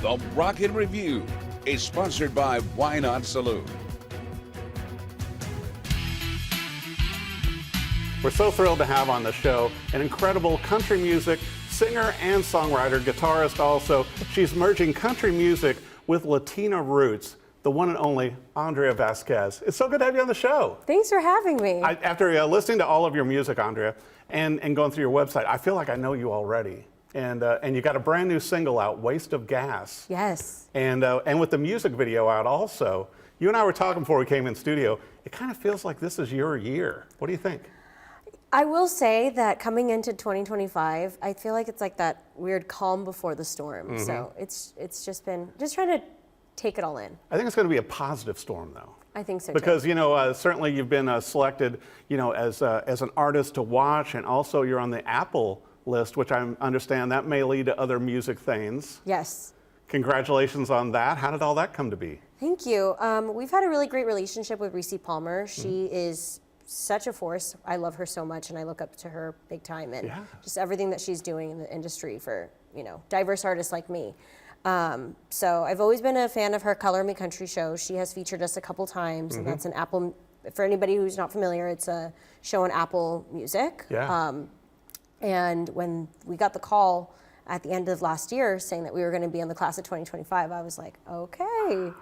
The Rocket Review is sponsored by Why Not Saloon. We're so thrilled to have on the show an incredible country music singer and songwriter, guitarist also. She's merging country music with Latina roots, the one and only Andrea Vasquez. It's so good to have you on the show. Thanks for having me. After listening to all of your music, Andrea, and going through your website, I feel like I know you already. And you got a brand new single out, Waste of Gas. Yes. And with the music video out also. You and I were talking before we came in studio. It kind of feels like this is your year. What do you think? I will say that coming into 2025, I feel like it's like that weird calm before the storm. Mm-hmm. So it's just been trying to take it all in. I think it's going to be a positive storm, though. I think so, because, too. you know, certainly you've been selected, you know, as an artist to watch, and also you're on the Apple list, which I understand that may lead to other music things. Yes. Congratulations on that. How did all that come to be? Thank you. We've had a really great relationship with Reese Palmer. She is such a force. I love her so much, and I look up to her big time, and just everything that she's doing in the industry for, you know, diverse artists like me. So I've always been a fan of her Color Me Country show. She has featured us a couple times, and that's an Apple, for anybody who's not familiar, it's a show on Apple Music. Yeah. And when we got the call at the end of last year saying that we were going to be in the class of 2025, I was like, okay,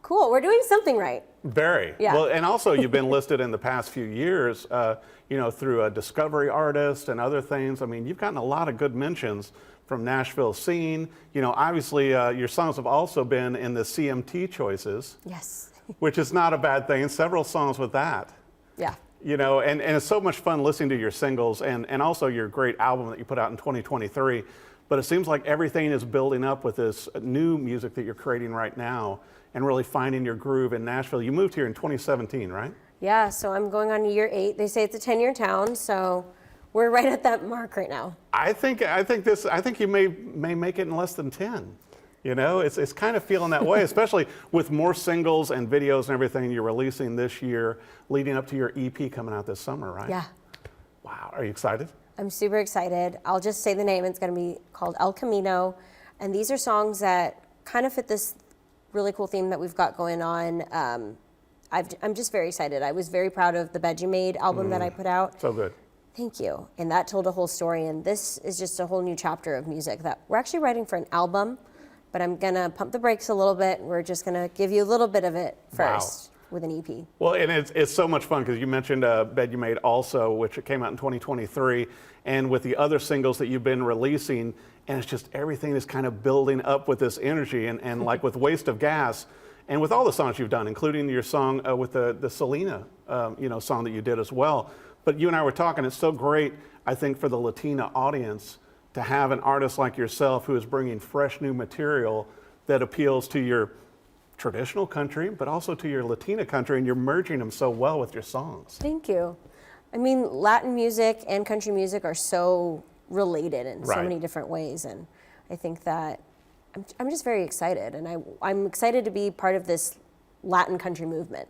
cool, we're doing something right. Very. Yeah. Well, and also you've been listed in the past few years, you know, through a Discovery Artist and other things. I mean, you've gotten a lot of good mentions from Nashville Scene. You know, obviously your songs have also been in the CMT choices. Yes. Which is not a bad thing. Several songs with that. Yeah. You know, and it's so much fun listening to your singles and also your great album that you put out in 2023. But it seems like everything is building up with this new music that you're creating right now and really finding your groove in Nashville. You moved here in 2017, right? Yeah, so I'm going on year 8. They say it's a 10-year town, so we're right at that mark right now. I think you may make it in less than 10. You know, it's kind of feeling that way, especially with more singles and videos and everything you're releasing this year, leading up to your EP coming out this summer, right? Yeah. Wow, are you excited? I'm super excited. I'll just say the name. It's going to be called El Camino, and these are songs that kind of fit this really cool theme that we've got going on. I'm just very excited. I was very proud of the Bed You Made album that I put out. So good. Thank you. And that told a whole story, and this is just a whole new chapter of music that we're actually writing for an album. But I'm going to pump the brakes a little bit. We're just going to give you a little bit of it first with an EP. Well, and it's so much fun because you mentioned Bed You Made also, which came out in 2023, and with the other singles that you've been releasing, and it's just everything is kind of building up with this energy, and like with Waste of Gas, and with all the songs you've done, including your song with the Selena you know, song that you did as well. But you and I were talking, it's so great, I think, for the Latina audience to have an artist like yourself who is bringing fresh new material that appeals to your traditional country, but also to your Latina country, and you're merging them so well with your songs. Thank you. I mean, Latin music and country music are so related in so many different ways, and I think that I'm just very excited, and I'm excited to be part of this Latin country movement.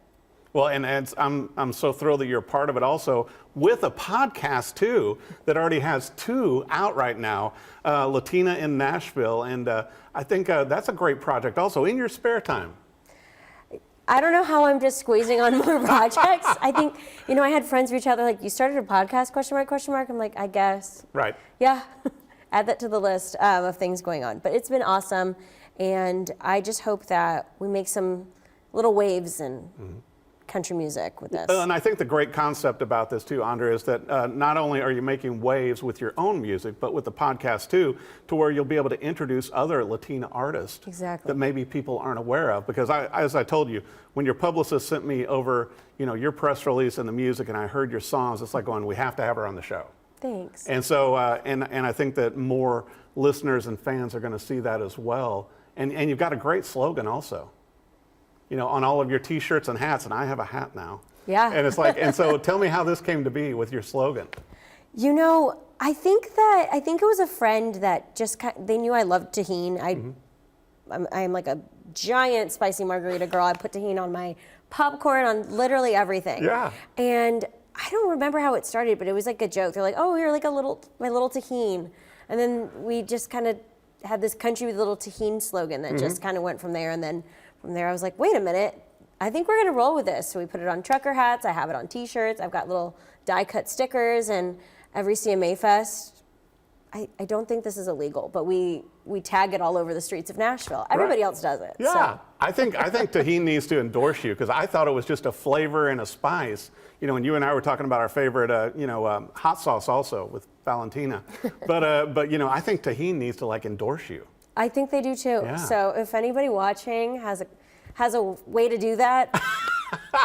Well, and I'm so thrilled that you're a part of it also with a podcast too that already has 2 out right now, Latina in Nashville, and I think that's a great project also in your spare time. I don't know how I'm just squeezing on more projects. I think, you know, I had friends reach out, they're like, you started a podcast, question mark, question mark. I'm like, I guess. Right. Yeah, add that to the list of things going on. But it's been awesome, and I just hope that we make some little waves in country music with this. And I think the great concept about this too, Andrea, is that not only are you making waves with your own music, but with the podcast too, to where you'll be able to introduce other Latina artists that maybe people aren't aware of. Because as I told you, when your publicist sent me over, you know, your press release and the music, and I heard your songs, it's like going, we have to have her on the show. Thanks. And so, and I think that more listeners and fans are going to see that as well. And you've got a great slogan also. You know, on all of your T-shirts and hats, and I have a hat now. Yeah. And it's like, and so tell me how this came to be with your slogan. You know, I think it was a friend that just they knew I loved Tajín. I'm like a giant spicy margarita girl. I put Tajín on my popcorn, on literally everything. Yeah. And I don't remember how it started, but it was like a joke. They're like, "Oh, you're like my little Tajín," and then we just kind of had this country with a little Tajín slogan that just kind of went from there. And then from there, I was like, wait a minute, I think we're going to roll with this. So we put it on trucker hats. I have it on T-shirts. I've got little die-cut stickers. And every CMA Fest, I don't think this is illegal, but we tag it all over the streets of Nashville. Everybody else does it. Yeah, So. I think Tajín needs to endorse you, because I thought it was just a flavor and a spice. You know, and you and I were talking about our favorite, hot sauce also with Valentina. But you know, I think Tajín needs to like endorse you. I think they do too. Yeah. So if anybody watching has a way to do that,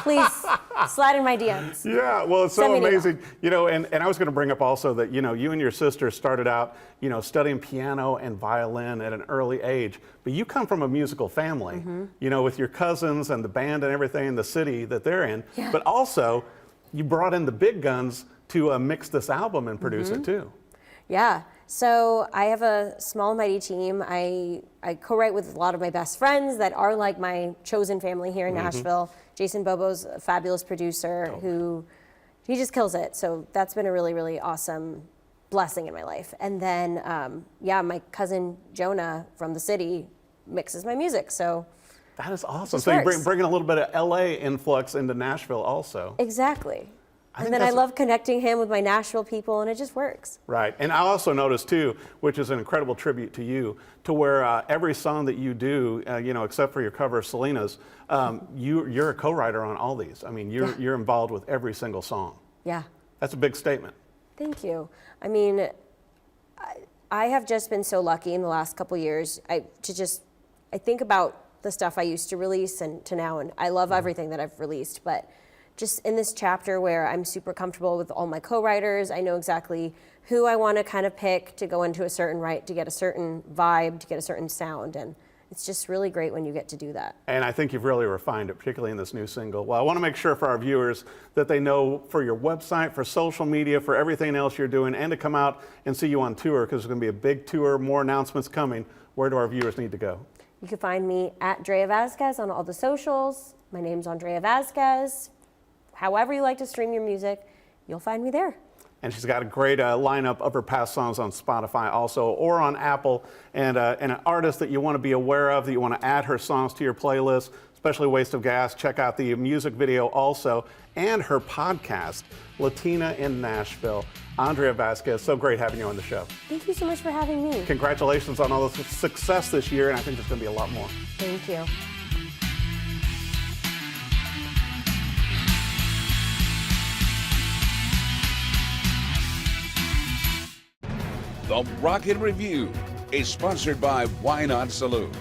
please slide in my DMs. Yeah, well, it's so Send me an email. amazing. You know, and I was going to bring up also that, you know, you and your sister started out, you know, studying piano and violin at an early age. But you come from a musical family, you know, with your cousins and the band and everything in the city that they're in. Yeah. But also, you brought in the big guns to mix this album and produce it too. Yeah. So I have a small mighty team. I co-write with a lot of my best friends that are like my chosen family here in Nashville. Jason Bobo's a fabulous producer who he just kills it. So that's been a really, really awesome blessing in my life. And then, my cousin Jonah from the city mixes my music. So That is awesome. just So you're works. bringing a little bit of LA influx into Nashville also. exactly. think And then I that's- love connecting him with my Nashville people, and it just works. Right, and I also noticed too, which is an incredible tribute to you, to where every song that you do, you know, except for your cover of Selena's, you're a co-writer on all these. I mean, you're involved with every single song. Yeah. That's a big statement. Thank you. I mean, I have just been so lucky in the last couple years. I think about the stuff I used to release and to now, and I love everything that I've released, but just in this chapter where I'm super comfortable with all my co-writers, I know exactly who I want to kind of pick to go into a certain to get a certain vibe, to get a certain sound, and it's just really great when you get to do that. And I think you've really refined it, particularly in this new single. Well, I want to make sure for our viewers that they know for your website, for social media, for everything else you're doing, and to come out and see you on tour, because there's going to be a big tour, more announcements coming. Where do our viewers need to go? You can find me at Andrea Vasquez on all the socials. My name's Andrea Vasquez. However you like to stream your music, you'll find me there. And she's got a great lineup of her past songs on Spotify also, or on Apple, and an artist that you want to be aware of, that you want to add her songs to your playlist, especially Waste of Gas. Check out the music video also, and her podcast, Latina in Nashville. Andrea Vasquez, so great having you on the show. Thank you so much for having me. Congratulations on all the success this year, and I think there's going to be a lot more. Thank you. The Rocket Review is sponsored by Why Not Saloon.